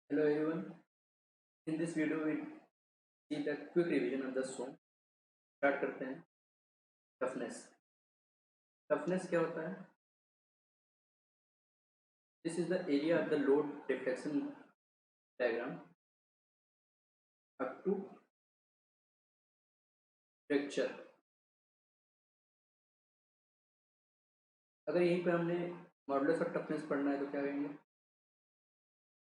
Hello everyone. In this video we see the quick revision of the song. Start करते हैं. Toughness. Toughness क्या होता है? This is the area of the load deflection diagram up to fracture. अगर यहीं पे हमने modulus of toughness पढ़ना है तो क्या कहेंगे?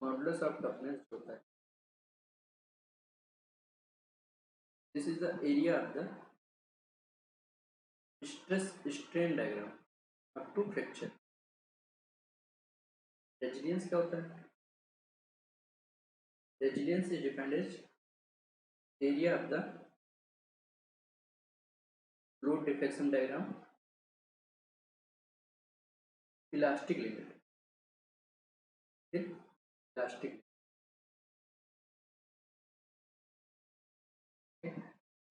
मॉडुलस ऑफ टफनेस होता है this is the area of the stress strain diagram up to fracture. Resilience क्या होता है? Resilience is defined as area of the load deflection diagram elastic limit. Elastic.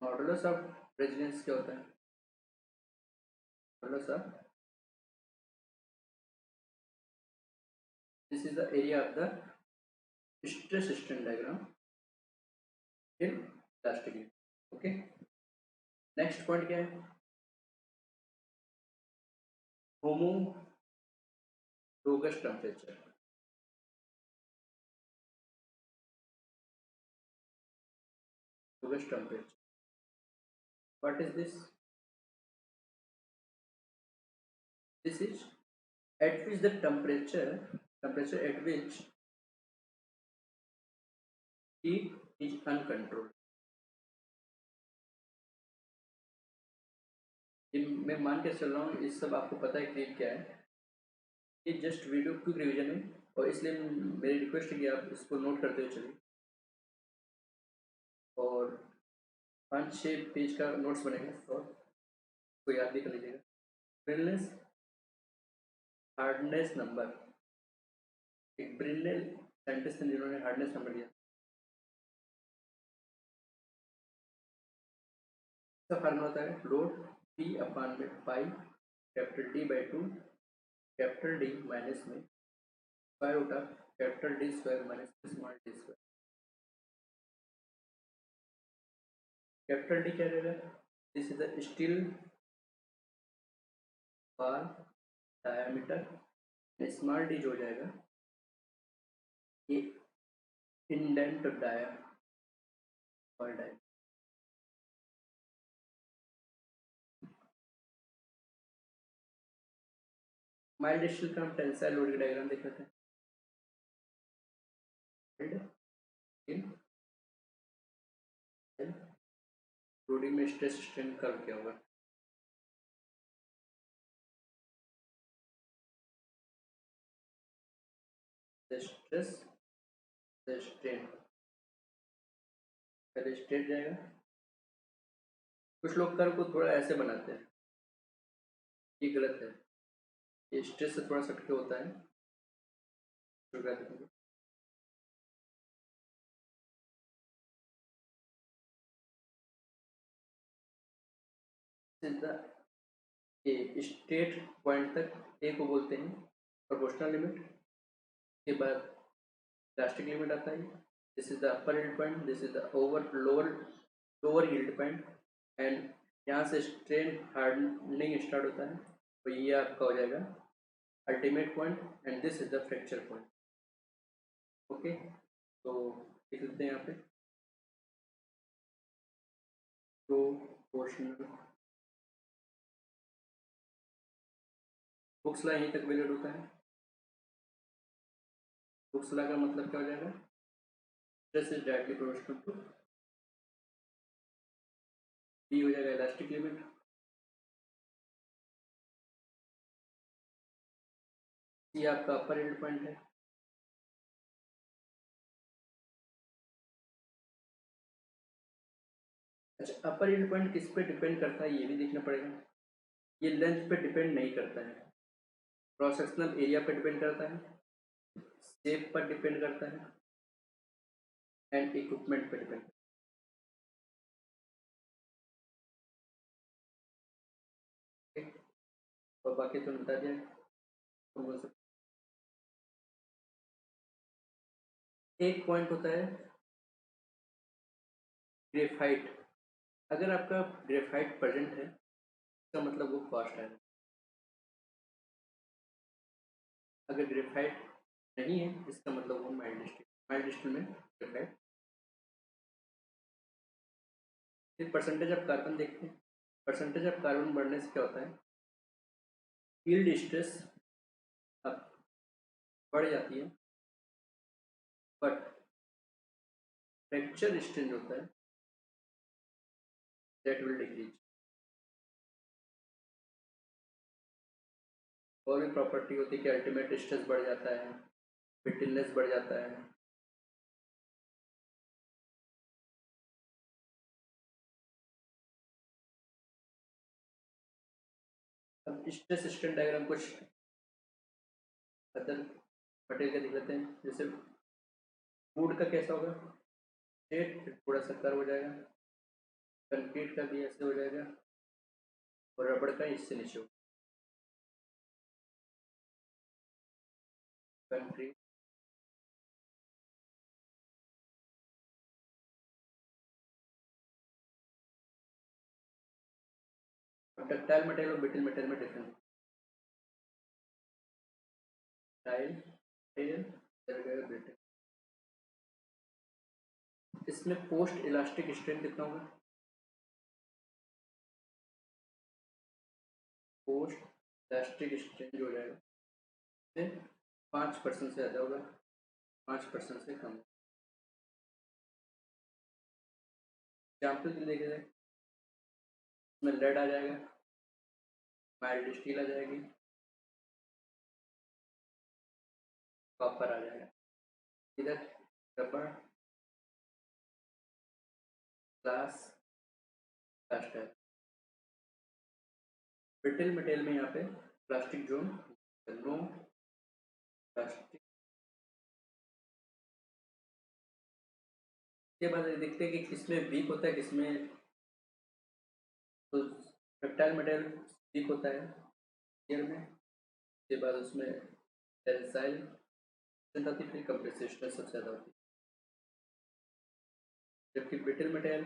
Modulus of resilience क्या होता है? Modulus of this is the area of the stress strain diagram in elastic limit. Okay, next point क्या है? Homologous temperature. लोगस temperature, what is this? This is at which the temperature at which heat is uncontrolled. ये मैं मान के चल रहा हूँ, इस सब आपको पता है कि क्या है. ये जस्ट वीडियो क्विक रिवीजन है और इसलिए मेरी रिक्वेस्ट है कि आप इसको नोट करते हुए चलिए. और 5-6 पेज का नोट्स बनेगा और को याद भी कर लीजिएगा. ब्रिलनेस हार्डनेस नंबर. एक ब्रिलनेल साइंटिस्ट हैं जिन्होंने हार्डनेस नंबर दिया. इसका फार्मूला होता है लोड पी अपान में pi capital D by 2 capital D minus में square root of capital D square minus small D square. Capital D क्या रहेगा? This is the steel bar diameter. Small D जो हो जाएगा ये इंडेंट डाया और dia. Mild steel का हम टेंसाइल लोड की डायग्राम देख लेते हैं. लोडिंग में स्ट्रेस स्ट्रेन कर्व क्या होगा? स्ट्रेस स्ट्रेन पहले स्ट्रेट जाएगा. कुछ लोग कर्व को थोड़ा ऐसे बनाते हैं, ये गलत है. ये स्ट्रेस से थोड़ा सटके होता है. ए स्टेट पॉइंट तक ए को बोलते हैं प्रोपोर्शनल लिमिट. के बाद इलास्टिक लिमिट आता है. This is the upper yield point, this is the lower yield point. And यहाँ से स्ट्रेन हार्डनिंग स्टार्ट होता है तो ये आपका हो जाएगा ultimate point. And this is the fracture point. Okay, तो लिख लेते हैं यहाँ पे प्रोपोर्शनल. हुक्स लॉ यहीं तक वैलिड होता है. हुक्स लॉ का मतलब क्या हो जाएगा? Stress is directly proportional to be हो जाएगा इलास्टिक लिमिट. सी आपका अपर यील्ड पॉइंट है. अच्छा, अपर यील्ड पॉइंट किस पे डिपेंड करता है ये भी देखना पड़ेगा. ये लेंथ पे डिपेंड नहीं करता है, क्रॉस सेक्शनल एरिया पे डिपेंड करता है, शेप पर डिपेंड करता है एंड इक्विपमेंट पे डिपेंड. और बाकी तो बता दिया. एक पॉइंट होता है ग्रेफाइट। अगर आपका ग्रेफाइट प्रेजेंट है इसका मतलब वो फास्ट है। अगर ग्रेफाइट नहीं है इसका मतलब वो माइल्ड स्टील। माइल्ड स्टील में ग्रेफाइट। फिर परसेंटेज ऑफ कार्बन देखते हैं। परसेंटेज ऑफ कार्बन बढ़ने से क्या होता है, यील्ड स्ट्रेस अब बढ़ जाती है, बट फ्रैक्चर स्ट्रेन होता है दैट विल डिक्रीज। और भी प्रॉपर्टी होती है कि अल्टीमेट स्ट्रेस बढ़ जाता है, ब्रिटलनेस बढ़ जाता है। अब स्ट्रेस स्ट्रेन डायग्राम कुछ अदर मटेरियल का देख लेते हैं। जैसे वुड का कैसा होगा, स्ट्रेट, फिर थोड़ा सा कर्व हो जाएगा। कंक्रीट का भी ऐसे हो जाएगा, और रबड़ का इससे नीचे होगा। कंक्रीट, डक्टाइल मटेरियल और ब्रिटल मटेरियल में डिफरेंस। Tile material, brittle. इसमें पोस्ट इलास्टिक स्ट्रेन कितना होगा, पोस्ट इलास्टिक स्ट्रेन जो हो जाएगा से 5% से ज़्यादा होगा, 5% से कम। एग्जाम्पल के लिए देखें, इसमें लेड आ जाएगा, माइल्ड स्टील आ जाएगी, कॉपर आ जाएगा। इधर रबड़, ग्लास, प्लास्टर। ब्रिटल मटेरियल में यहाँ पे प्लास्टिक जोन, नो प्लास्टिक। के बाद देखते हैं कि किसमें वीक होता है, किसमें। तो डक्टाइल मटेरियल वीक होता है ईयर में। उसके बाद उसमें टेंसाइल होती है, फिर कंप्रेसिव स्ट्रेस सबसे ज़्यादा होती है। जबकि ब्रिटल मटेरियल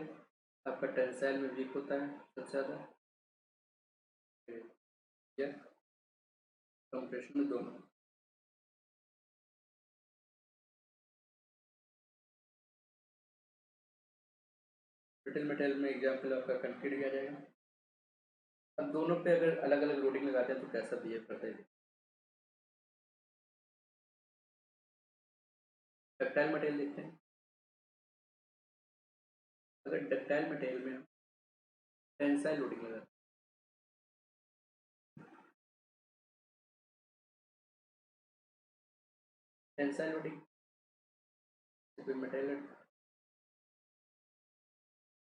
आपका टेंसाइल में वीक होता है सबसे ज़्यादा, या कंप्रेशन में दोनों। ब्रिटल मटेरियल में एग्जाम्पल आपका कंक्रीट आ जाएगा। अब दोनों पे अगर अलग अलग लोडिंग लगाते हैं तो कैसा बिहेव करता है। डक्टाइल मटेरियल देखते हैं। अगर डक्टाइल मटेरियल में टेंसाइल लोडिंग लगाते हैं, टेंसाइल लोडिंग मटेरियल,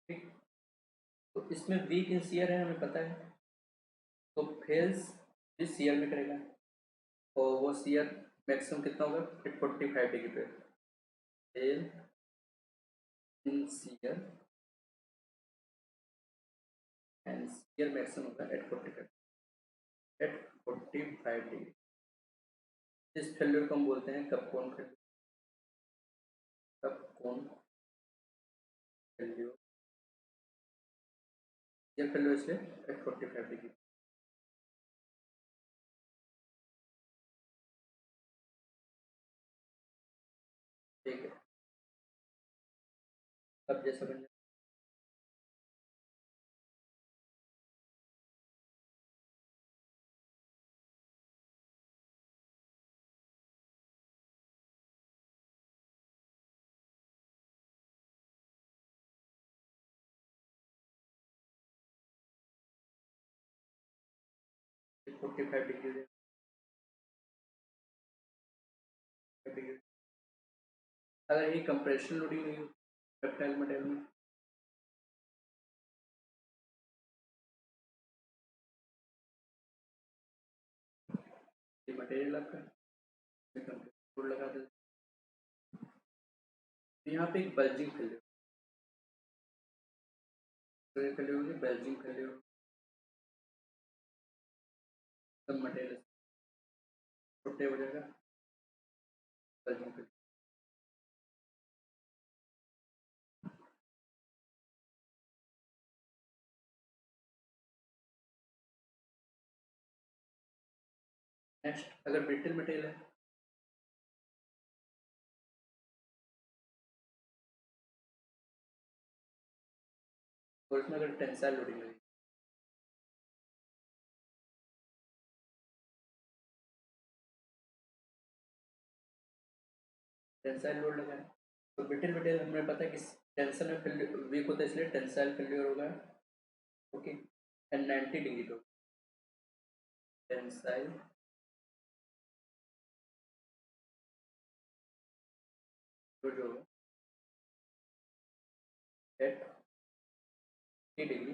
ठीक। तो इसमें वीक इन शियर है, हमें पता है, तो फेल्स जिस शियर में करेगा और वो शियर मैक्सिमम कितना होगा, 45 डिग्री पे। Fail in shear and shear maximum होगा एट 45 डिग्री। इस फेल्यूर को हम बोलते हैं कपकोन फेल्यूर। कपकोन फेल्यूर, ये फेल्यूर इसलिए एट 45 डिग्री। ठीक है, अब जैसा बन 45 डिग्री। अगर ये कंप्रेशन लोडिंग नहीं हो डक्टाइल मटेरियल में, ये मटेरियल आपका कंप्रेशन लगा देते हैं। यहाँ पे एक बल्जिंग फेल्यूर, तो ये फेल्यूर होगी बल्जिंग फेल्यूर। सब मटेरियल छोटे हो जाएगा, बल्जिंग फेल्यूर। नेक्स्ट अगर ब्रिटल मटेरियल है और इसमें अगर टेंसाइल लोडिंग लगे, टेंसाइल लोड लगा है तो ब्रिटल मटेरियल हमें पता है कि टेंशन में फेल्यूर वीक होता है, इसलिए टेंसाइल फेल्यूर होगा। ओके एंड 90 डिग्री पे टेंसाइल लोड जो होगा एट 80 डिग्री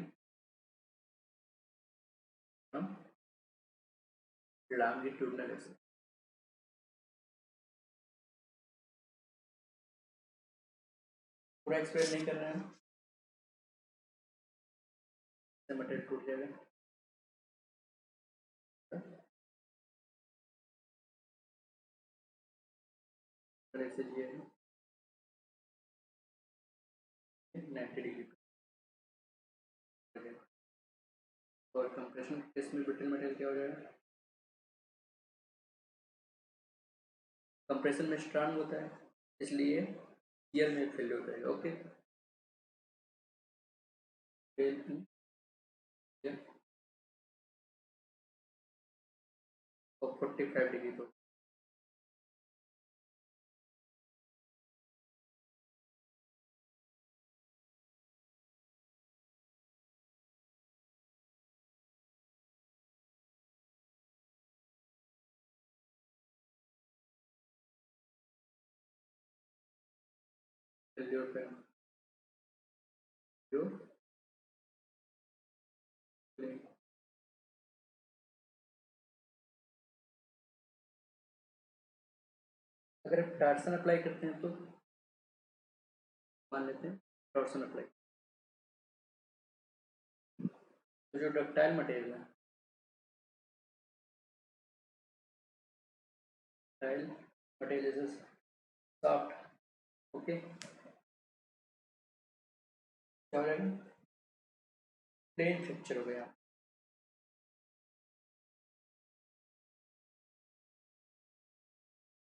हम लॉन्गिट्यूडनल एक्सेस। पूरा एक्सप्लेन नहीं कर रहे हैं, मटेरियल टूट जाएगा। ऐसे लिए 90 डिग्री और कंप्रेशन केस में ब्रिटल मटेरियल क्या हो जाएगा, कंप्रेशन में स्ट्रांग होता है इसलिए ईयर में फेल हो जाएगा। ओके फेल और 45 डिग्री पर फेल्योर पे जो अगर आप टार्सन अप्लाई करते हैं तो मान लेते हैं टार्सन अप्लाई, तो जो डक्टाइल मटेरियल है tile material is soft. Okay क्या हो जाएगा, प्लेन फ्रैक्चर हो गया।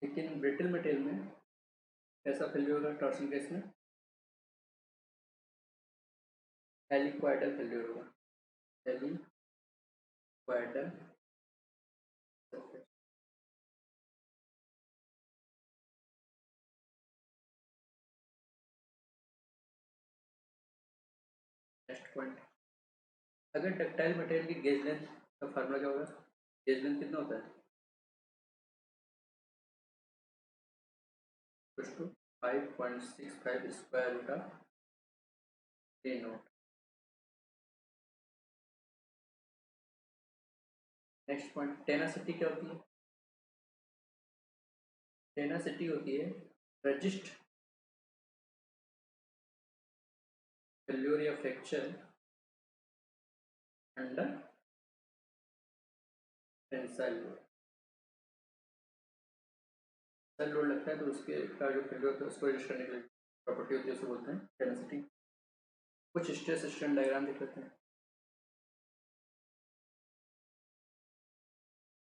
लेकिन ब्रिटल मटेरियल में कैसा फेल्योर होगा, टॉर्सन केस में हेलिक्वाइडल फेल्योर होगा, हेलिक्वाइडल। नेक्स्ट पॉइंट, अगर डक्टाइल मटेरियल की गेज लेंथ का फार्मूला क्या होगा, गेज लेंथ कितना होता है, equals to 5.65 square root of A naught. Next point, tenacity क्या होती है, टेनासिटी होती है रजिस्ट फेल्योर या fracture under tensile load. Tensile load लगता है तो उसके का जो फेल्योर होता है उसको रजिस्ट करने के लिए प्रॉपर्टी होती है, उसे बोलते हैं टेनासिटी। कुछ स्ट्रेस स्ट्रेन डायग्राम देख लेते हैं।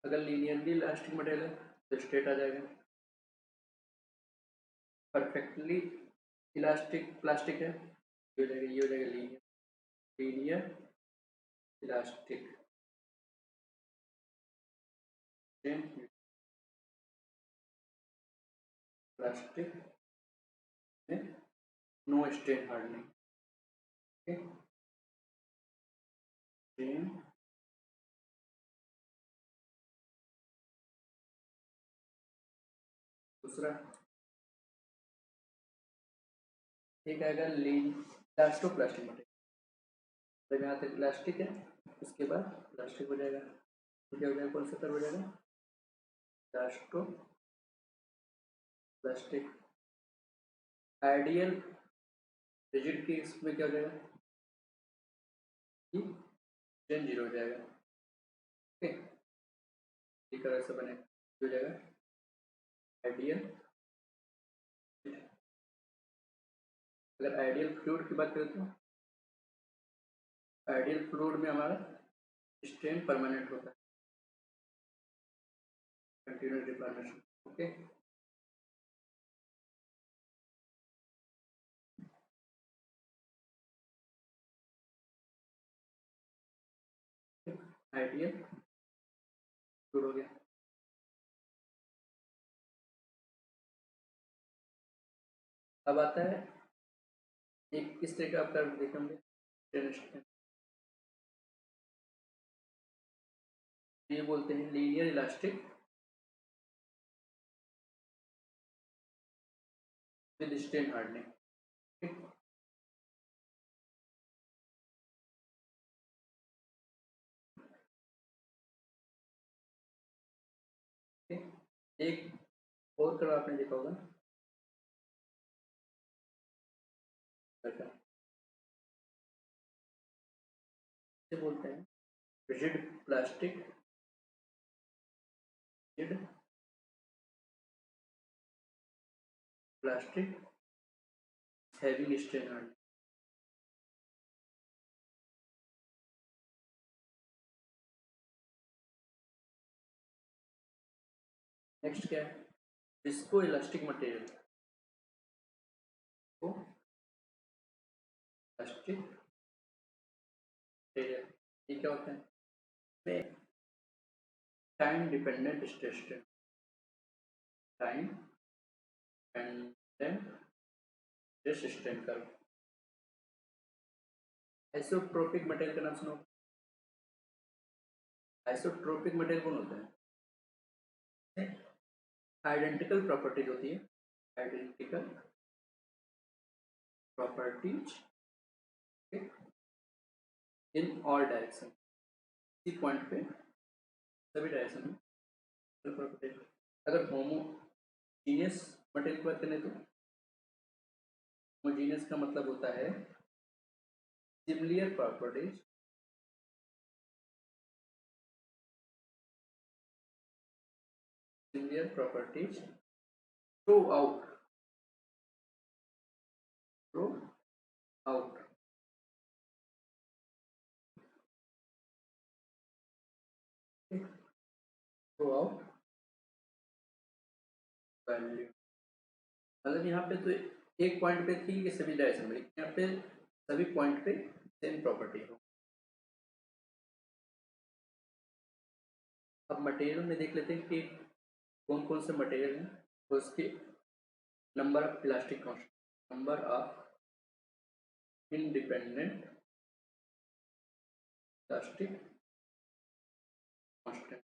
अगर लीनियरली इलास्टिक मटेरियल है तो स्ट्रेट आ जाएगा, परफेक्टली इलास्टिक प्लास्टिक है ये हो जाएगा, ये हो जाएगा लीनियर, लीनियर इलास्टिक प्लास्टिक में नो स्ट्रेन हार्डनिंग। स्ट्रेन दूसरा एक आएगा लीन इलास्टोप्लास्टिक मटेरियल, तो यहाँ तक इलास्टिक है उसके बाद प्लास्टिक हो जाएगा, तो क्या हो जाएगा, कौन सा कर्व हो जाएगा, इलास्टोप्लास्टिक। आइडियल रिजिड की इसमें क्या हो जाएगा, स्ट्रेन जीरो हो जाएगा। ओके ये कर्व ऐसा बनेगा, हो जाएगा आइडियल। अगर आइडियल फ्लूइड की बात करें तो आइडियल फ्लूइड में हमारा स्ट्रेन परमानेंट होता है, कंटिन्यूस डिफॉर्मेशन। ओके, आइडियल शुरू हो गया। अब आता है एक इस तरह का आप कर्व देखेंगे, ये बोलते हैं linear elastic with strain hardening. एक और कर्व आपने देखा होगा, इसे बोलते हैं rigid plastic, rigid plastic having strain hardening. Next क्या है, विस्को इलास्टिक मटेरियल, को इलास्टिक मटेरियल, ये क्या होता है, में time dependent stress strain, time dependent stress strain curve. Isotropic material का नाम सुनो, आइसोट्रोपिक मटेरियल कौन होता है, आइडेंटिकल प्रॉपर्टीज होती है, identical properties in all direction, इसी पॉइंट पे सभी डायरेक्शन में प्रॉपर्टीज। अगर होमोजीनियस मटेरियल की बात करें तो होमोजीनियस का मतलब होता है similar properties, similar properties through out, through out, through out value. मतलब यहाँ पे तो एक पॉइंट पे थी कि सभी डायरेक्शन में, यहाँ पे सभी पॉइंट पे सेम प्रॉपर्टी हो। अब मटेरियल में देख लेते हैं कि कौन कौन से मटेरियल हैं, तो उसके number of elastic constant, number of independent elastic constant.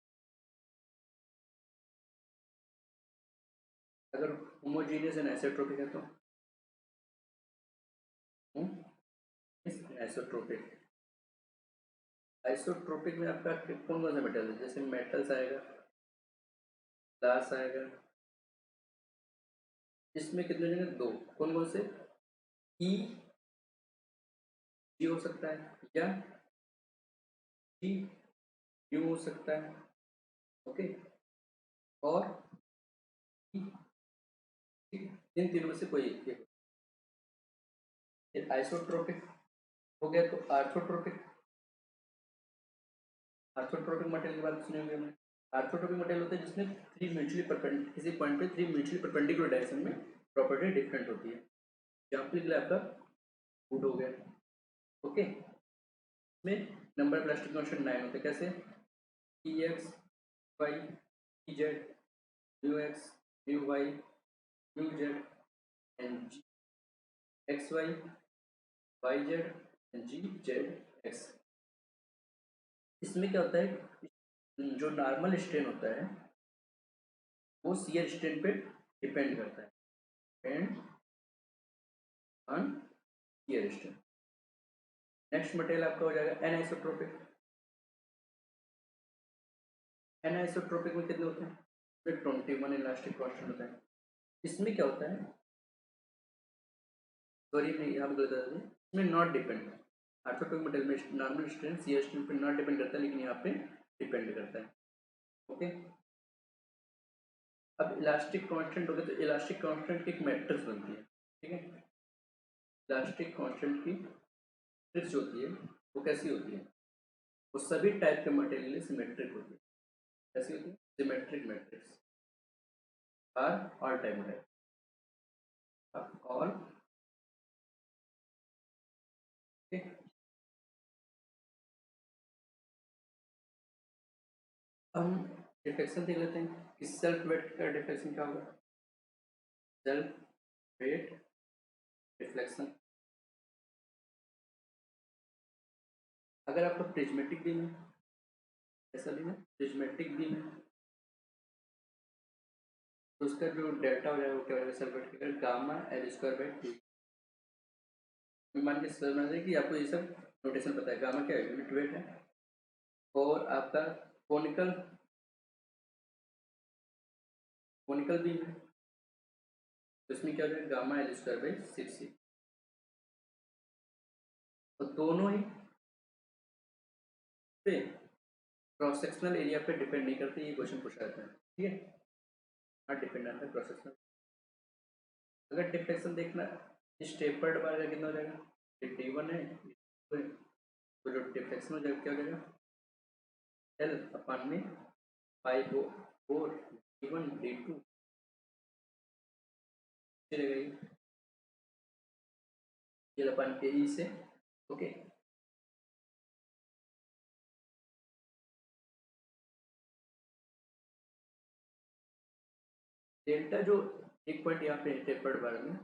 अगर होमोजीनियस एंड आइसोट्रोपिक है तो आइसोट्रोपिक, आइसोट्रोपिक में आपका कौन कौन सा मेटल है, जैसे मेटल्स आएगा, ग्लास आएगा, इसमें कितने जगह, दो, कौन कौन से, ई जी हो सकता है या जी यू हो सकता है, ओके, और इन तीनों में से कोई एक। आइसोट्रोपिक हो गया, तो आर्थोट्रोपिक, आर्थोट्रोपिक मटेरियल की बात सुनी होगी हमने। आर्थोट्रोपिक मटेरियल होते हैं जिसमें थ्री म्यूचुअली परपेंडिकुलर, किसी पॉइंट पे थ्री म्यूचुअली परपेंडिकुलर डायरेक्शन में प्रॉपर्टी डिफरेंट होती है। एग्जाम्पल के लिए आपका वुड हो गया, ओके, में नंबर प्लास्टिक कांस्टेंट 9 होते हैं, कैसे, E X Y E Z mu X mu Y mu Z and G X Y Y Z and G Z X. इसमें क्या होता है, जो नॉर्मल स्ट्रेन होता है वो शियर स्ट्रेन पे डिपेंड करता है, depend on shear strain. Next material आपका हो जाएगा एनआइसोट्रोपिक। एनआइसोट्रोपिक में कितने होते हैं, 21 इलास्टिक कांस्टेंट होता है। इसमें क्या होता है, सॉरी मैं यहाँ पे गलत बता दूँ, इसमें नॉट डिपेंड, आर्थोट्रोपिक मटेरियल में नॉर्मल स्ट्रेन शियर स्ट्रेन पे नॉट डिपेंड करता है, लेकिन यहाँ पे डिपेंड करता है, ओके। अब इलास्टिक कांस्टेंट हो गया, तो इलास्टिक कांस्टेंट की एक मैट्रिक्स बनती है, ठीक है। इलास्टिक कांस्टेंट की मैट्रिक्स होती है, वो कैसी होती है, वो सभी टाइप के मटेरियल सिमेट्रिक होती है, कैसी होती है, symmetric matrix are all time type all. हम डिफ्लेक्शन देख लेते हैं कि सेल्फ वेट का डिफ्लेक्शन क्या होगा। सेल्फ वेट डिफ्लेक्शन, अगर आपका प्रिज्मेटिक बीम है, ऐसा बीम है प्रिज्मेटिक बीम है, तो उसका जो डेल्टा हो जाएगा वो क्या हो जाएगा, सेल्फ वेट का गामा एल स्क्वायर बाई 2। मान के समझ कि आपको ये सब नोटेशन पता है। गामा क्या है, यूनिट वेट है, और आपका कोनिकल कोनिकल बीम है, तो इसमें क्या हो जाएगा, गामा एल स्क्वायर बाई 6। तो दोनों ही पे क्रॉस सेक्शनल एरिया पे डिपेंड नहीं करते, ये क्वेश्चन पूछा जाता है, ठीक है। हाँ डिपेंड आता है क्रॉस सेक्शनल। अगर डिफ्लेक्शन देखना, इस टेपर्ड बार का कितना हो जाएगा, ये डी1 है, तो जो डिफ्लेक्शन हो जाएगा क्या हो जाएगा, एल अपन में 5/4 डी1 डी2 चलेगा, ये अपन के ई से। ओके, डेल्टा जो एक पॉइंट यहाँ पे टेपर्ड बार में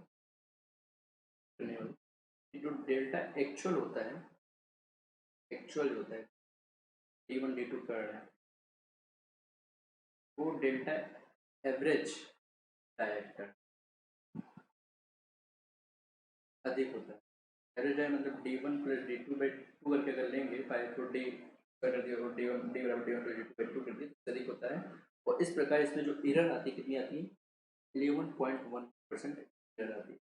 करने वाली, जो डेल्टा एक्चुअल होता है, एक्चुअल होता है डी1 डी2 कर रहा है, वो डेल्टा एवरेज डायरेक्टर अधिक होता है। एवरेज है मतलब डी1 प्लस डी2/2 करके अगर लेंगे 5 तो डी कर दिया और डी1 डी बराबर डी1 प्लस डी2/2 कर दिया तो अधिक होता है। और इस प्रकार इसमें जो एरर आती है कितनी आती है, 11.1% एरर आती है।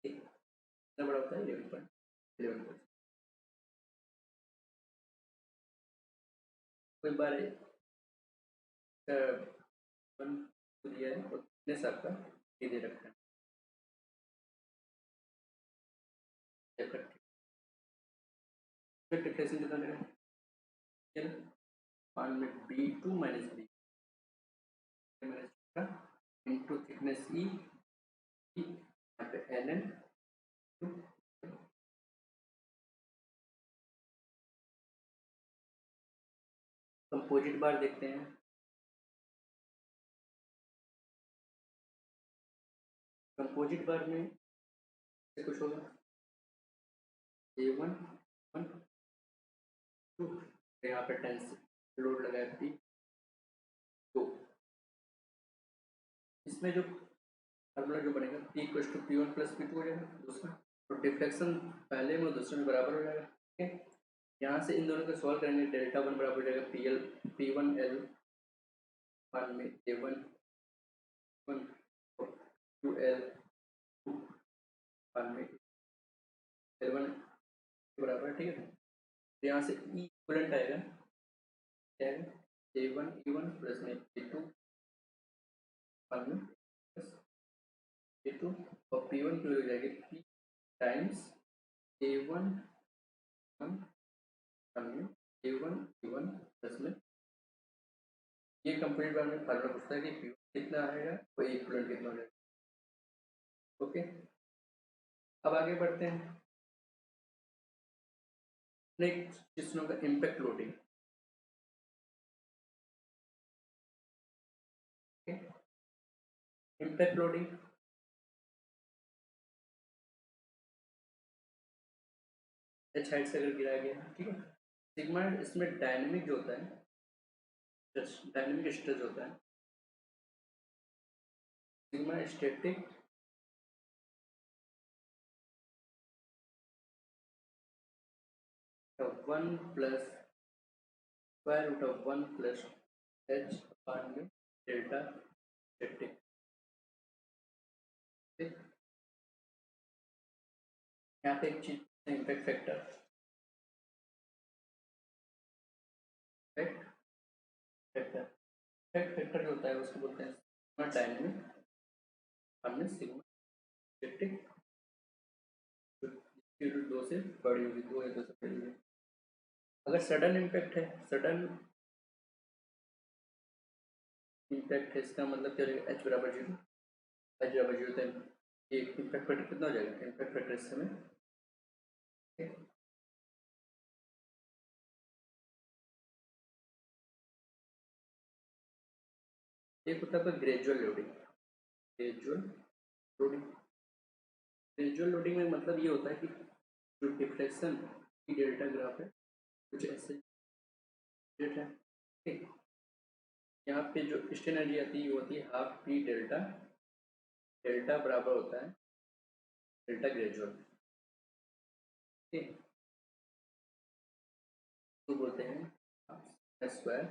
कितना बड़ा होता है, 11.11%। कोई बार वन दिया है और थिकनेस आपका ये दे रखा है, डिफ्लेक्शन कितना देगा, मान में b2 minus B into thickness E, यहाँ पे एल एन। कंपोजिट बार देखते हैं, कंपोजिट बार में कुछ होगा A1 1 2, यहाँ पे टेंस लोड लगाया P, तो इसमें जो फार्मूला जो बनेगा P equal to P1 plus P2 हो जाएगा दूसरा, तो डिफ्लेक्शन पहले में और दूसरे में बराबर हो जाएगा, ठीक है। यहाँ से इन दोनों को सॉल्व करेंगे, डेल्टा 1 बराबर हो जाएगा PL P1L मान में A1 1 2L मान में L1 के बराबर, ठीक है। तो यहाँ से ई इक्वलेंट आएगा क्या है, A1 E1 प्लस में P2 मान में प्लस P2, और P1 की हो जाएगी P टाइम्स A1 1 मान में A1 E1 प्लस में, ये कंप्लीट बार में फार्मूला पूछता है कि P1 कितना आएगा और इक्वलेंट कितना हो जाएगा। ओके, अब आगे बढ़ते हैं नेक्स्ट क्वेश्चन का impact loading. Impact loading H height से अगर गिराया गया, ठीक है, सिग्मा इसमें डायनेमिक जो होता है, डायनेमिक स्ट्रेस होता है, sigma static 1 plus square root of 1 plus H upon में डेल्टा स्टैटिक। यहाँ पे एक चीज impact factor, impact factor, impact factor जो होता है उसको बोलते हैं सिग्मा डायनेमिक हमने सिग्मा स्टैटिक, दो से बड़ी होगी, दो या दो से बड़ी होगी। अगर सडन इम्पैक्ट है, सडन इम्पैक्ट है इसका मतलब क्या हो जाएगा, एच बराबर जीरो, एच बराबर जीरो, तो ये इम्पैक्ट फैक्टर कितना हो जाएगा, इम्पैक्ट फैक्टर इस समय एक होता है gradual loading. Gradual loading, gradual loading में मतलब ये होता है कि जो डिफ्लेक्शन की डेल्टा ग्राफ है कुछ ऐसे है, ठीक। यहाँ पे जो स्ट्रेन एनर्जी आती है वो होती है हाफ पी डेल्टा, डेल्टा बराबर होता है डेल्टा ग्रेजुअल, ठीक। तो बोलते हैं स्क्वायर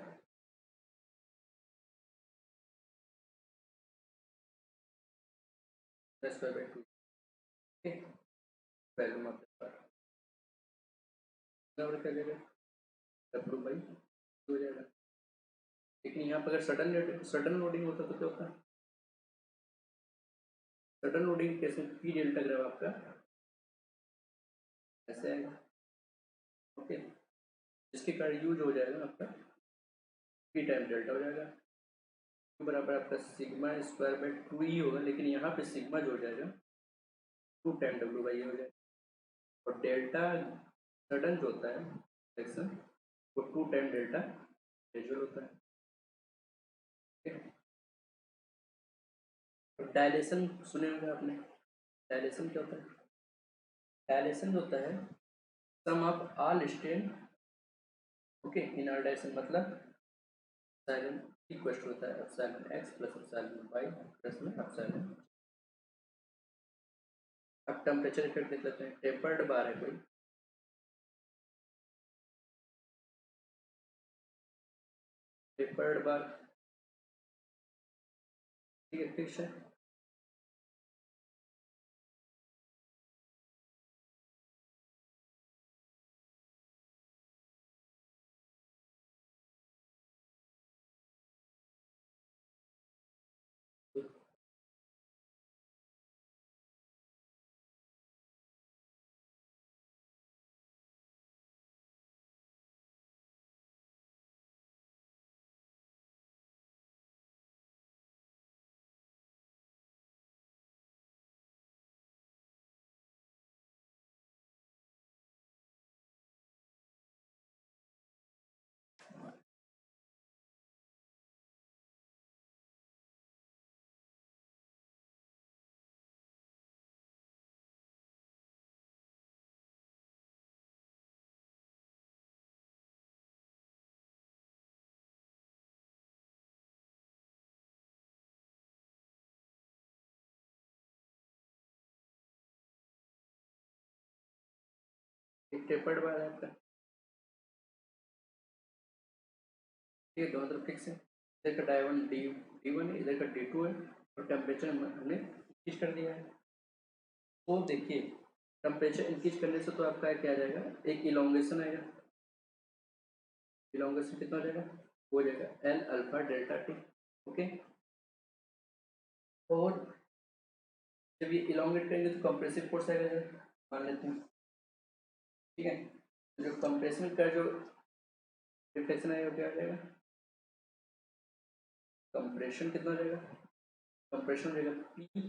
स्क्वायर बाई टू, ठीक। वैल्यू आपके बराबर क्या जाएगा, डब्ल्यू बाई टू हो जाएगा। लेकिन यहाँ पर अगर सडन लोडिंग होता तो क्या होता है, सडन लोडिंग केस में पी डेल्टा ग्राफ आपका ऐसे आएगा, ओके। जिसके कारण यूज हो जाएगा आपका पी टाइम डेल्टा हो जाएगा, बराबर आपका सिग्मा स्क्वायर बाई टू ही होगा, लेकिन यहाँ पे सिग्मा जो हो जाएगा टू टाइम डब्ल्यू बाई हो जाएगा, और डेल्टा सडन जो होता है सेक्शन वो टू टाइम डेल्टा ग्रेजुअल होता है, ठीक है। तो डायलेशन सुने होंगे आपने, डायलेशन क्या होता है, डायलेशन होता है sum of all strain, okay, in all dilation मतलब एप्सिलॉन इक्वल होता है epsilon x plus epsilon Y plus में एप्सिलॉन। अब टेम्परेचर इफेक्ट देख लेते हैं, टेम्पर्ड बार है कोई, टेम्पर्ड बार, ठीक है, फिक्स है। एक टेपर्ड बार है आपका, ठीक है, दोनों तरफ फिक्स है। इधर का डाई वन डी वन है, इधर का डी टू है, और टेम्परेचर हमने इंक्रीज कर दिया है। तो देखिए टेम्परेचर इंक्रीज करने से तो आपका क्या आ जाएगा, एक इलोंगेशन आएगा, इलोंगेशन कितना हो जाएगा, हो जाएगा L alpha delta T, okay. और जब ये इलोंगेट करेंगे तो कंप्रेसिव फोर्स आएगा, मान लेते हैं, ठीक है। तो जो कंप्रेशन का जो रिफ्लेक्शन आएगा क्या आ जाएगा, कंप्रेशन कितना हो जाएगा, कंप्रेशन हो जाएगा P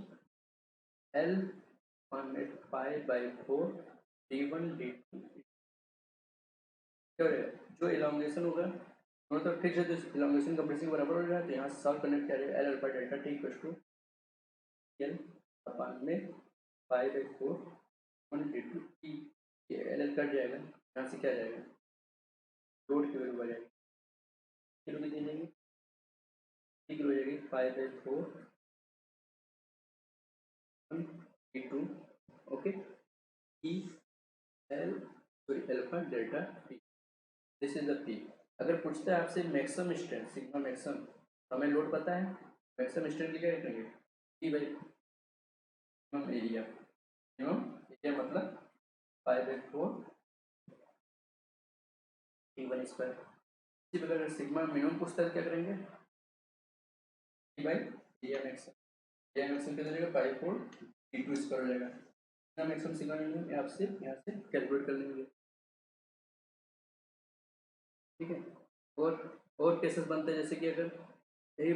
L one pi by four D one D two, क्या हो जाएगा, जो इलोंगेशन होगा दोनों तरफ फिक्स है तो इलोंगेशन कंप्रेसिंग बराबर हो जाएगा, तो यहाँ से सॉल्व करने क्या जाएगा, L alpha delta T equal to L upon में pi by four one D two T, L L cut जाएगा, यहाँ से क्या जाएगा, लोड की वैल्यू बढ़ जाएगी, किलो की दे देंगे, ठीक हो जाएगी pi by four D two, okay, E L sorry alpha delta T, this is the P. अगर पूछते हैं आपसे मैक्सिमम स्ट्रेंथ सिग्मा मैक्सिमम, हमें लोड पता है, मैक्सिमम स्ट्रेंथ की क्या करेंगे, P by minimum area, minimum area मतलब pi by four T one square. इसी प्रकार अगर सिग्मा मिनिमम पूछता है क्या करेंगे, P by area maximum, area maximum कितना जाएगा pi four T to square हो जाएगा, सिग्मा मैक्सिमम सिग्मा मिनिमम आपसे यहाँ से कैलकुलेट कर लेंगे, ठीक है। और केसेस बनते हैं जैसे कि अगर ये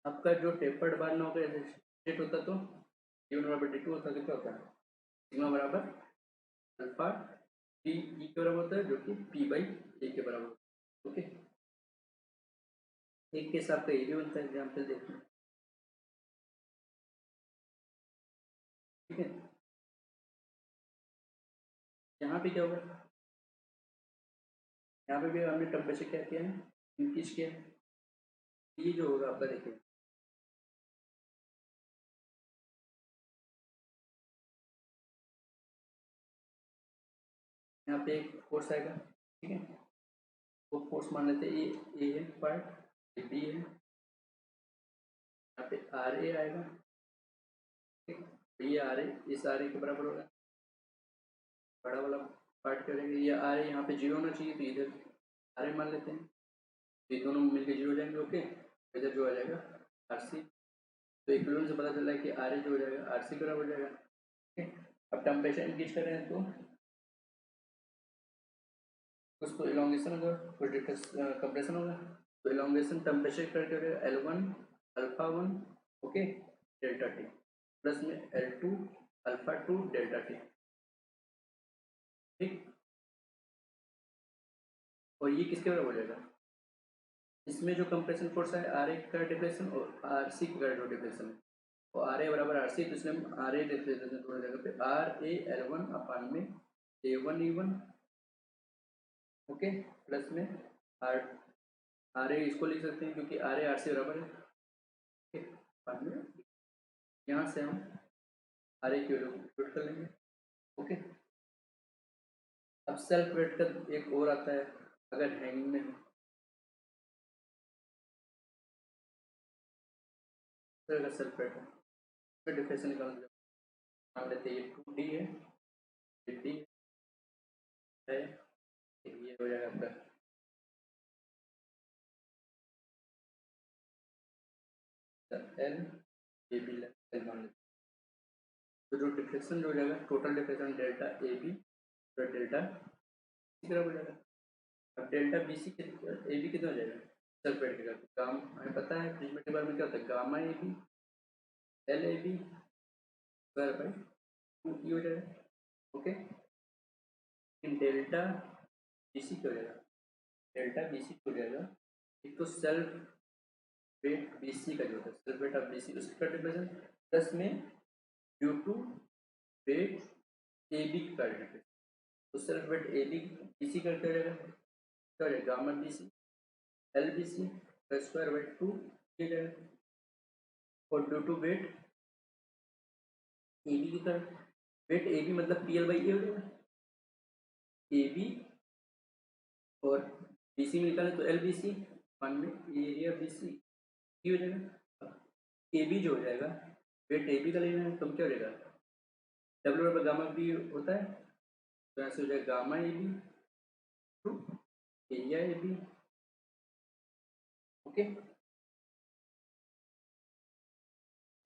आपका जो टेपर्ड बार नौ का स्टेट होता तो D1 बराबर D2 होता तो क्या होता है सिग्मा बराबर अल्फा टी ई के बराबर होता है जो कि P बाई ए के बराबर होता है। ओके, एक केस आपका ये भी बनता है, एग्जाम्पल देखते हैं। ठीक है, यहाँ पे क्या होगा, यहाँ पे भी हमने टेम्परेचर क्या किया है, इंक्रीज किया है। ये जो होगा आपका देखिए, यहाँ पे एक फोर्स आएगा। ठीक है, वो फोर्स मान लेते हैं ए है पार्ट, ये बी है, यहाँ पे आर ए आएगा। ठीक, ये आर ए इस आर ए के बराबर होगा, बड़ा वाला पार्ट करेंगे, ये आर ए यहाँ पे जीरो होना चाहिए तो इधर आर ए मान लेते हैं, ये दोनों मिलकर जीरो हो जाएंगे। ओके, इधर जो आ जाएगा आर सी, तो इक्विवेलेंट से पता चला है कि आर ए जो हो जाएगा आर सी बराबर हो जाएगा। ठीक है, अब टेम्परेचर इंक्रीज कर रहे हैं तो उसको इलोंगेशन होगा, कुछ डिफरेंस कंप्रेशन होगा, तो इलोंगेशन टेम्परेचर करके L1 alpha 1 okay delta T plus में L2 अल्फा 2 डेल्टा टी। ठीक, और ये किसके बराबर हो जाएगा, इसमें जो कंप्रेशन फोर्स है आर ए का डिफरेंशन और आर सी का जो डिफरेंशन है, तो आर ए बराबर आर सी, तो इसलिए हम आर ए लिख देते हैं थोड़ी जगह पे, आर ए L1 अपान में A1 E1 ओके प्लस में आर आर ए इसको लिख सकते हैं क्योंकि आर ए आर सी बराबर है। ठीक, बाद में यहाँ से हम आर ए की वैल्यू पुट कर लेंगे। ओके, अब सेल्फ वेट का एक और आता है, अगर हैंगिंग में अगर सेल्फ वेट है फिर डिफरेंशियल निकाल मान लेते हैं, ये 2D है, ये D है, ये हो जाएगा आपका L, ये भी L मान लेते हैं, तो जो डिफ्लेक्शन जो हो जाएगा total deflection delta A B delta C बराबर हो जाएगा। अब delta B C A B कितना हो जाएगा, सेल्फ वेट के कारण गामा हमें पता है फ्रिज के बारे में क्या होता है, gamma A B L A B square by 2 हो जाएगा। ओके, इन डेल्टा बी सी क्या हो जाएगा, डेल्टा बी सी हो जाएगा, एक तो सेल्फ वेट बी सी का जो होता है self weight of B C उसका डिफरेंस प्लस में due to weight A B का डिफरेंस, तो self weight A B B C का क्या हो जाएगा, क्या हो जाएगा gamma B C L B C का स्क्वायर बाई 2 हो जाएगा, और due to weight A B की तरफ, वेट ए बी मतलब पी एल बाई ए हो जाएगा, ए बी और बी सी में निकाले तो एल बी सी वन में एरिया बी सी हो जाएगा। ए बी जो हो जाएगा वेट ए बी का लेना है तो क्या हो जाएगा, डब्ल्यू बराबर गामा बी होता है, तो ऐसे हो जाएगा gamma A B two area A B. Okay,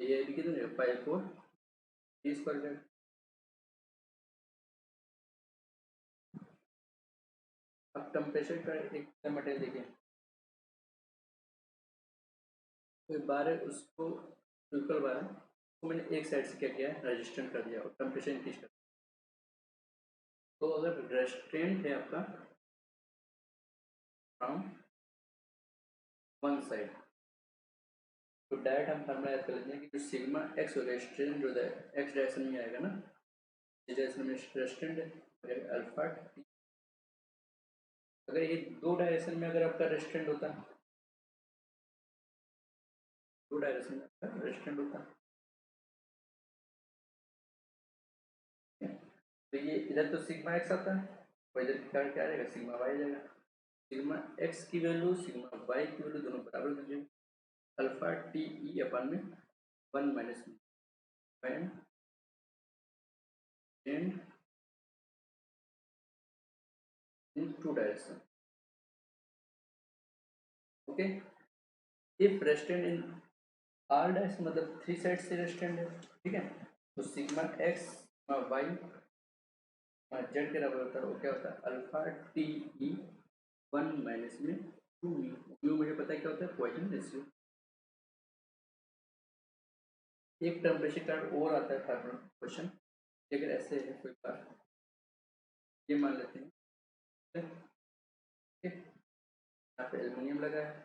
area A B कितना जाएगा 5 4 टी स्क्वायर जाएगा। अब टेम्परेचर का एक मटेरियल देखिए, कोई बार है उसको न्यूट्रल बार है, तो मैंने एक साइड से क्या किया है रेजिस्टेंट कर दिया और टेम्परेचर इंक्रीज कर दिया, तो अगर रेस्ट्रेंट है आपका फ्रॉम वन साइड, तो डायरेक्ट हम फार्मूला याद कर लेते हैं कि जो सिग्मा एक्स होगा रेस्ट्रेंट जो है एक्स डायरेक्शन में आएगा ना, इस डायरेक्शन में रेस्ट्रेंट है अल्फा टी, अगर ये दो डायरेक्शन में अगर आपका रेस्ट्रेंट होता, दो डायरेक्शन में आपका रेस्ट्रेंट होता, तो ये इधर तो सिग्मा एक्स आता है और इधर क्या क्या आ जाएगा सिग्मा वाई जाएगा, सिग्मा एक्स की वैल्यू सिग्मा वाई की वैल्यू दोनों बराबर कर दीजिए, अल्फा टी ई अपन में 1 minus and in two direction. Okay, if restrained in R direction मतलब थ्री साइड से रेस्टेंट है, ठीक है, तो sigma X sigma Y Z के बराबर होता है, वो क्या होता है अल्फा टी ई 1 माइनस में 2 म्यू, म्यू मुझे पता है क्या होता है पॉइजन रेशियो। एक टेम्परेचर कार्ड और आता है फार्मूला क्वेश्चन, अगर ऐसे है कोई बार, ये मान लेते हैं ठीक है, यहाँ पे एल्युमिनियम लगा है,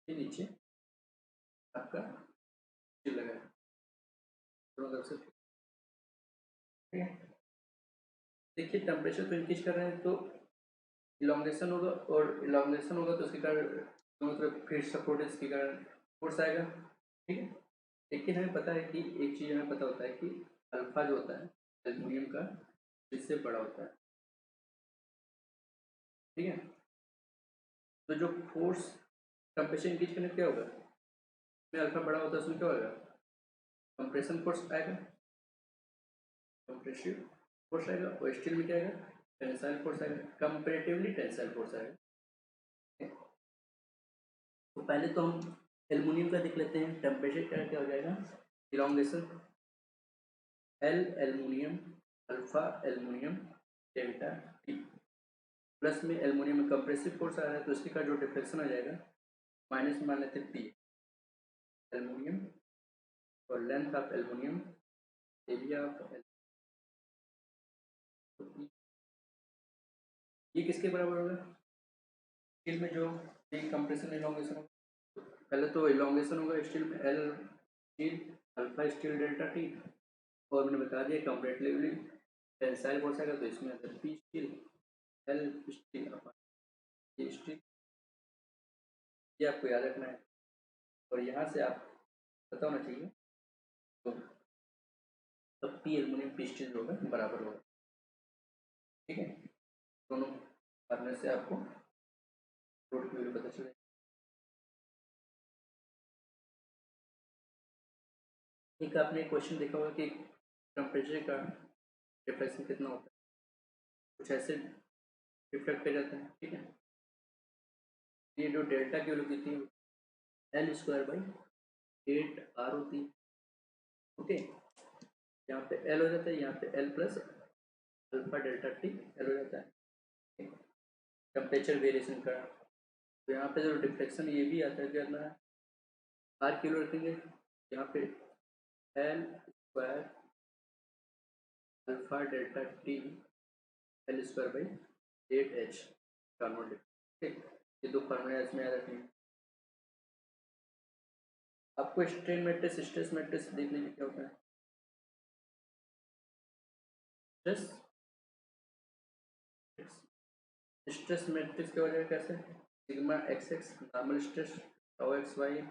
ये नीचे आपका स्टील लगा है, दोनों तरफ से ठीक है। देखिए टेम्परेचर तो इंक्रीज कर रहे हैं तो इलांगेशन होगा, और इलांगेशन होगा तो उसके कारण दोनों तरफ फिर सपोर्ट, इसके कारण फोर्स आएगा ठीक है। लेकिन हमें पता है कि एक चीज़ हमें पता होता है कि अल्फा जो होता है एल्युमिनियम का इससे बड़ा होता है ठीक है। तो जो फोर्स कंप्रेशन इंक्रीज करने क्या होगा, में अल्फा बड़ा होता है उसमें क्या होगा, कंप्रेशन फोर्स आएगा, कंप्रेसिव फोर्स आएगा, और स्टील में क्या आएगा, टेंसाइल फोर्स आएगा, कंपेरेटिवली टेंसाइल फोर्स आएगा। तो पहले तो हम एल्युमिनियम का देख लेते हैं, टेम्परेचर क्या हो जाएगा, elongation L aluminium alpha aluminium delta T, plus में एल्युमिनियम में कंप्रेसिव फोर्स आ रहा है तो इसके का जो डिफ्लेक्शन आ जाएगा माइनस में मान लेते हैं पी एल्युमिनियम, और length of aluminium area of, ये किसके बराबर होगा, स्टील में जो कंप्रेशन इलांगेशन होगा, पहले तो इलांगेशन होगा स्टील में L steel alpha steel delta T, और मैंने बता दिया कंपेरेटिवली टेंसाइल फोर्स आएगा तो इसमें आता है पी स्टील एल स्टील अपन ये स्टील, ये आपको याद रखना है, और यहाँ से आप पता होना चाहिए तो तब पी एल्युमिनियम पी स्टील जो होगा बराबर होगा ठीक है। दोनों करने से आपको रोड की वैल्यू पता चलेगा। एक आपने क्वेश्चन देखा होगा कि टेम्परेचर का डिफ्लेक्शन कितना होता है, कुछ ऐसे रिफ्लेक्ट कर जाता है ठीक है। ये जो डेल्टा की वैल्यू कितनी है, एल स्क्वायर बाई 8 आर होती है ओके। यहाँ पे एल हो जाता है, यहाँ पे L plus alpha delta T L हो जाता है टेम्परेचर वेरिएशन का। तो यहाँ पे जो डिफ्लेक्शन ये भी आता है क्या है, आर किलो रखेंगे, यहाँ पे L square alpha delta T L square by 8 H normal ठीक, ये दो फार्मूला इसमें याद रखेंगे। आपको स्ट्रेन मैट्रिक्स स्ट्रेस मैट्रिक्स देख लीजिए क्या होता है, स्ट्रेस स्ट्रेस मैट्रिक्स क्या हो जाएगा कैसे, sigma x x normal stress, tau x y,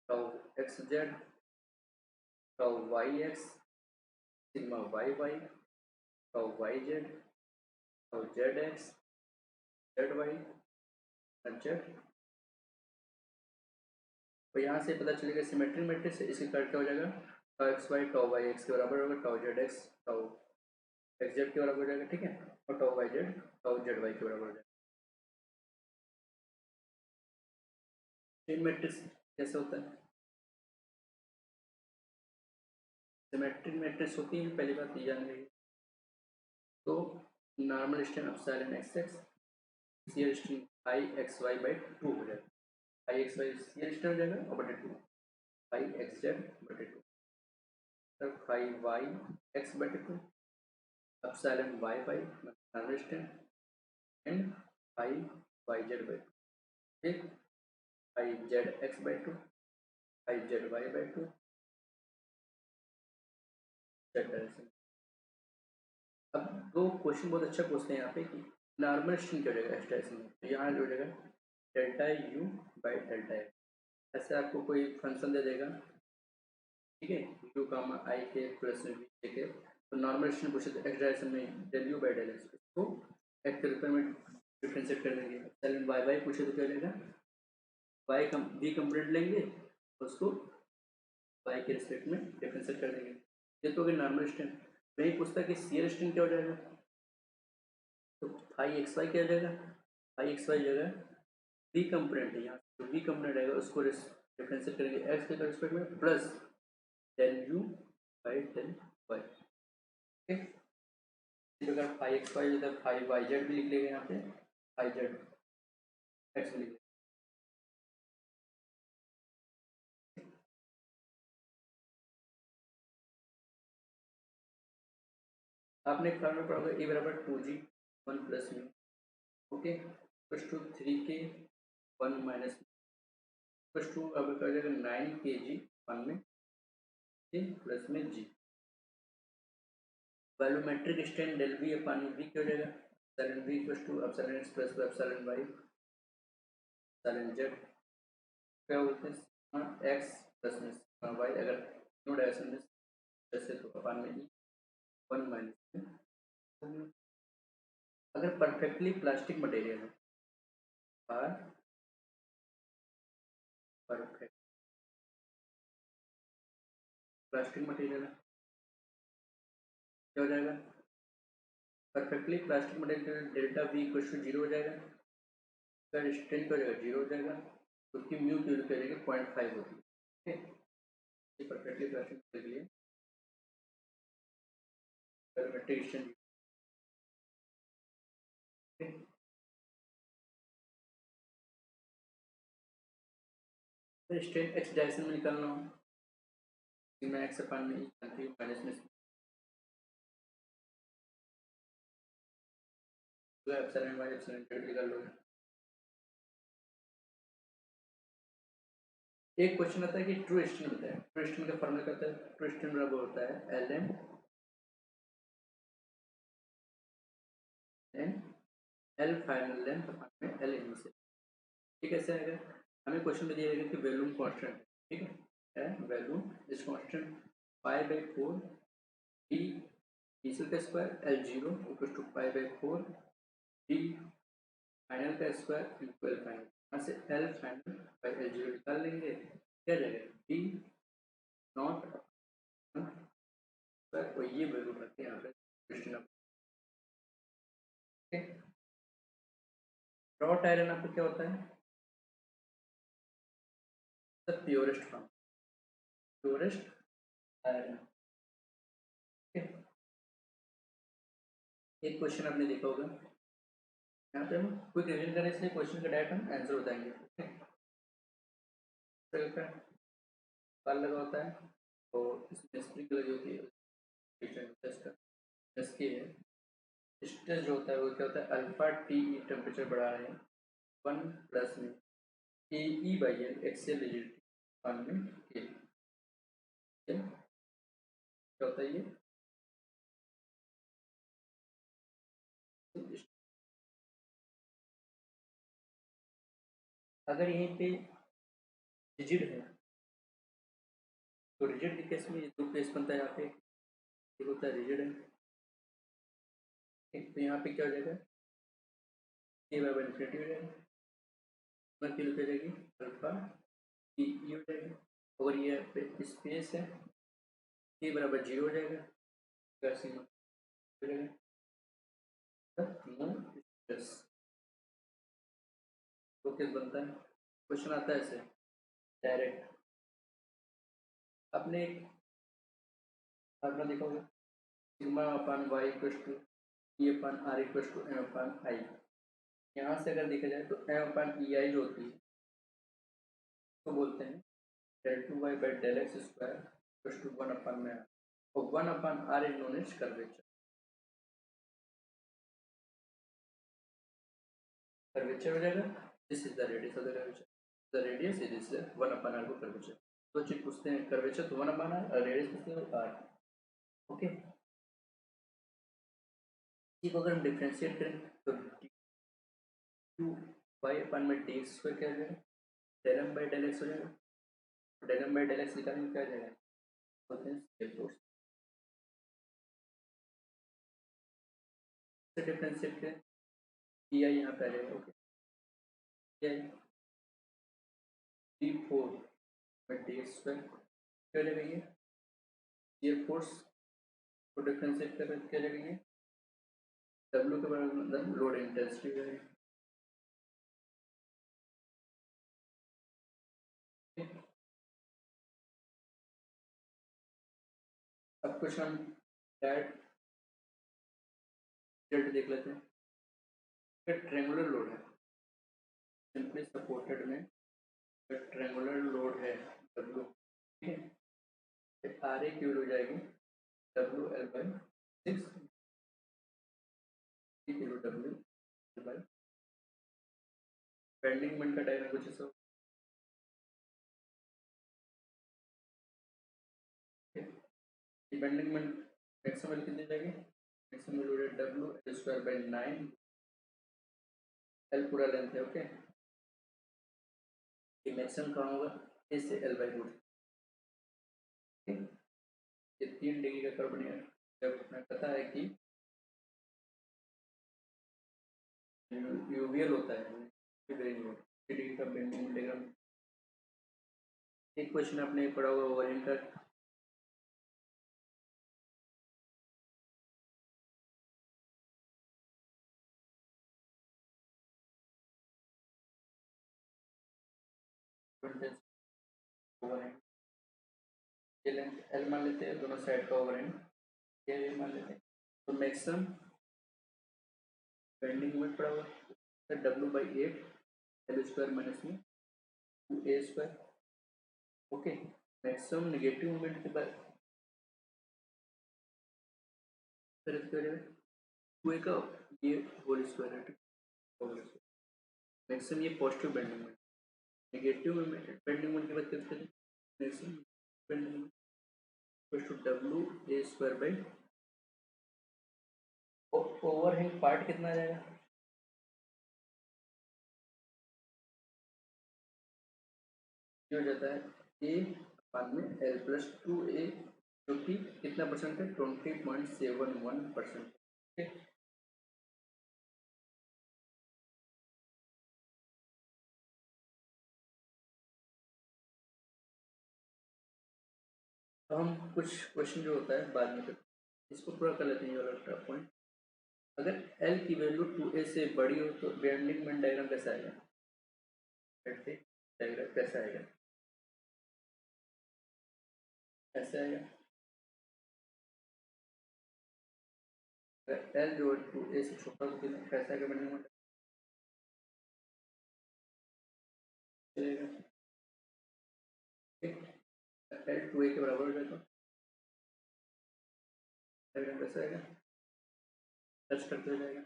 tau x z, tau y x, sigma y y, tau y z, tau z x, z y, z. तो यहाँ से पता चलेगा सिमेट्रिक मैट्रिक्स, इसके कारण क्या हो जाएगा, tau x y tau y x के बराबर होगा, tau z x tau x z के बराबर हो जाएगा ठीक है, और tau y z tau z y के बराबर हो जाएगा। स्ट्रेन मैट्रिक्स कैसे होता है, सिमेट्रिक मैट्रिक्स होती है, पहली बात ये जान लीजिए। तो normal strain epsilon x x, shear strain I x y by 2 हो जाएगा, I x y shear strain हो जाएगा और बटे 2 आई एक्स जेड बटे 2, तब फाइव वाई एक्स बटे 2 epsilon y by normal strain and I y z by 2 ठीक, I z x by 2 I z y by 2 z direction. अब दो क्वेश्चन बहुत अच्छा पूछते हैं यहाँ पे कि नॉर्मल स्ट्रेन क्या हो जाएगा एक्स डायरेक्शन में, तो यहाँ जो हो जाएगा delta U by delta x, ऐसे आपको कोई फंक्शन दे देगा ठीक है, यू कामा आई के प्लस में बी के, तो नॉर्मल स्ट्रेन पूछे तो एक्स डायरेक्शन में del u by del x, इसको एक्स के रूप में डिफ्रेंशिएट कर देंगे, एप्सिलॉन वाई वाई पूछे तो क्या हो जाएगा, वाई बी कंपोनेंट लेंगे उसको वाई के रिस्पेक्ट में डिफ्रेंशिएट कर देंगे, ये तो हो गया नॉर्मल स्ट्रेन। वही पूछता है कि शियर स्ट्रेन क्या हो जाएगा, तो फाई एक्स वाई क्या हो जाएगा, फाई एक्स वाई जगह बी कंपोनेंट है, यहाँ जो बी कंपोनेंट आएगा उसको डिफ्रेंशिएट करेंगे एक्स के रिस्पेक्ट में plus del u by del y ठीक, इसी प्रकार फाई एक्स वाई इधर फाई वाई जेड भी लिख लेंगे, यहाँ पे फाई जेड एक्स भी लिख आपने एक फॉर्मूला पढ़ा होगा ए बराबर 2g 1 प्लस में, okay, plus two 3k 1 minus plus two अब क्या हो जाएगा 9kg 1 में k प्लस में g। Volumetric strain del V upon V क्या हो जाएगा epsilon V equals to epsilon x plus epsilon y epsilon z क्या बोलते हैं सिग्मा एक्स प्लस में सिग्मा वाई, अगर नो डायरेक्शन में जैसे तो अपान में ई 1 माइनस में। अगर परफेक्टली प्लास्टिक मटेरियल है और परफेक्ट प्लास्टिक मटेरियल है क्या हो जाएगा perfectly plastic material delta V equal to zero हो जाएगा, अगर स्ट्रेन क्या हो जाएगा जीरो हो जाएगा, उसकी म्यू की वैल्यू क्या जाएगी 0.5 होगी, ठीक है। ये परफेक्टली प्लास्टिक के लिए volumetric strain, strain x direction में निकालना हो सिग्मा एक्स अपान में ई माइनस में एप्सिलॉन वाई एप्सिलॉन जेड निकाल लोगे। एक क्वेश्चन आता है कि ट्रू स्ट्रेन होता है, ट्रू स्ट्रेन का फॉर्मूला क्या होता है, ट्रू स्ट्रेन बराबर होता है L M N L final length upon में एल इनिशियल, ठीक है। ऐसे आएगा हमें क्वेश्चन में दिया जाएगा कि वैल्यूम कांस्टेंट, ठीक है, volume is constant pi by 4 D initial का square L zero equal to pi by 4 D final का स्क्वायर इक्वल फाइनल, यहाँ से L final by L zero निकाल लेंगे, क्या जाएगा डी नॉट और ये वैल्यू रखते हैं यहाँ पे क्वेश्चन। रॉट आयरन आपको क्या होता है the purest form, purest iron, एक क्वेश्चन आपने देखा होगा, यहाँ पे हम क्विक रिवीजन करें इसलिए क्वेश्चन का डायरेक्ट हम आंसर बताएंगे, ठीक है। बाल लगा होता है और इसमें स्प्रिंग लगी होती है, इसकी है स्ट्रेस जो होता है वो क्या होता है अल्फा टी टेम्परेचर बढ़ा रहे हैं 1 प्लस में ए ई बाई एल एक्सेल रिजिडिटी 1 में के, क्या होता है ये अगर यहीं पे रिजिड है तो रिजिड के केस में दो केस बनता है, यहाँ पे एक होता है रिजिड है, एक तो यहाँ पे क्या हो जाएगा के बराबर इन्फिनिटी हो जाएगा, की हो जाएगी अल्फा ई ई हो जाएगी, और ये पे स्पेस है के बराबर जीरो हो जाएगा, सीमा हो जाएगा नो स्ट्रेस, तो केस बनता है। क्वेश्चन आता है ऐसे डायरेक्ट, आपने एक फार्मूला देखा होगा sigma upon Y equal to E upon R equal to M upon I, यहाँ से अगर देखा जाए तो एम अपान ई आई जो होती है तो बोलते हैं del two Y by del X square equal to 1 upon में और 1 upon R is known as curvature, curvature हो जाएगा this is the radius of the curvature, the radius is this 1 upon R को कर्वेचर, तो चीज पूछते हैं curvature तो 1 अपान आर और रेडियस पूछते हैं आर, ओके। इसी को अगर हम डिफरेंशिएट करें तो टू वाई अपान में डी एक्स स्क्वायर क्या हो जाएगा del M by del x हो जाएगा, del M by del x निकालेंगे क्या जाएगा बोलते हैं स्केल फोर्स से डिफरेंशिएट करें ई आई यहाँ पे आ जाएगा, okay E I D four by D x square क्या हो जाएगा ये स्केल फोर्स को डिफरेंशिएट कर क्या हो जाएगा ये डब्ल्यू के बराबर मतलब लोड इंटेंसिटी हो जाएगी, अब कुछ हम डैट रिजल्ट देख लेते हैं, ट्रेंगुलर लोड है सिंपली सपोर्टेड में ट्रेंगुलर लोड है डब्ल्यू, ठीक है, आर ए की वैल्यू हो जाएगी W L by 6 kilo W by bending moment का डायग्राम कुछ ऐसा बेंडिंग मोमेंट मैक्सिमम वैल्यू कितनी जाएगी maximum value W L square by 9 L पूरा लेंथ है ओके ये मैक्सिमम कहाँ होगा ए से एल बाई रूट ये 3 डिग्री का कर्व बनेगा जब हमें पता है कि यूवीएल होता है डिग्री का बेंडिंग डायग्राम एक क्वेश्चन आपने पढ़ा हुआ ओवरहैंग का ओवरहैंग ये लेंथ एल मान लेते हैं दोनों साइड का ओवरहैंग ये मान लेते हैं तो मैक्सिमम बेंडिंग मोमेंट पड़ा हुआ W by 8 L square minus में 2 A square okay maximum negative moment के बाद टू ए का ये होल स्क्वायर है मैक्सिमम ये positive bending moment negative bending moment की बात करते हैं maximum bending moment two W A square by overhang part कितना आ जाएगा ये हो जाता है ए बाद में एल प्लस 2 ए जो कि कितना परसेंट है 20.71%। तो हम कुछ क्वेश्चन जो होता है बाद में करते इसको पूरा कर लेते हैं ये वाला पॉइंट अगर एल की वैल्यू 2a से बड़ी हो तो बेंडिंग मोमेंट डायग्राम कैसा आएगा डायग्राम कैसा आएगा ऐसा आएगा एल जो 2a से छोटा हो तो कैसा आएगा बेंडिंग मोमेंट चलेगा एल 2a के बराबर हो जाएगा डायग्राम कैसा आएगा टच करते हो जाएगा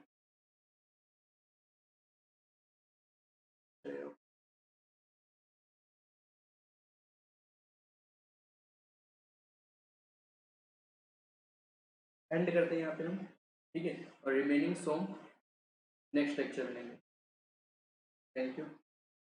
एंड करते हैं यहाँ पे हम ठीक है और रिमेनिंग सॉन्ग नेक्स्ट लेक्चर में लेंगे थैंक यू